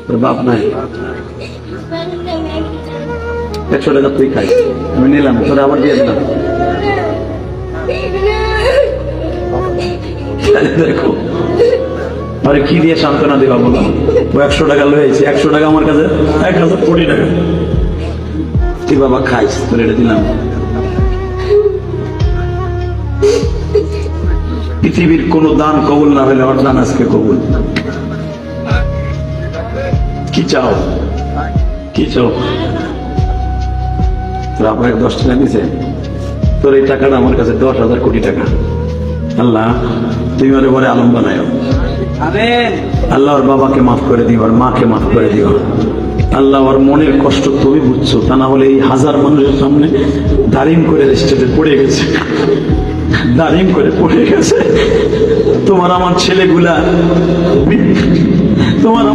তোর বাপ নাই, 100 টাকা তুই খাই, আমি নিলাম, তোরা আবার দিয়ে দিলাম। দেখো আরে কি দিয়ে সান্ত্বনা দেবা বলো? ও 100 টাকা লয়েছে, 100 টাকা আমার কাছে 1000 কোটি টাকা। তুই বাবা খাইস, তোর এটা দিলাম। পৃথিবীর কোন দান কবুল না হলে ওর দান আজকে কবুল। কি চাও, কি চাও? তোর আপনাকে 10 টাকা দিছে, তোর এই টাকাটা আমার কাছে 10,000 কোটি টাকা। আল্লাহ তুমি ওরে বলে আলম বানায়, আল্লাহ ওর বাবাকে মাফ করে দিও, আর মাকে মাফ করে দিও। আল্লাহ ওর মনের কষ্ট তুমি বুঝছো, তা না হলে এই 1000 মানুষের সামনে দাঁড়িম করে স্টেজে পড়ে গেছে, দাঁড়িম করে পড়ে গেছে। তোমার আমার ছেলেগুলা, তোমার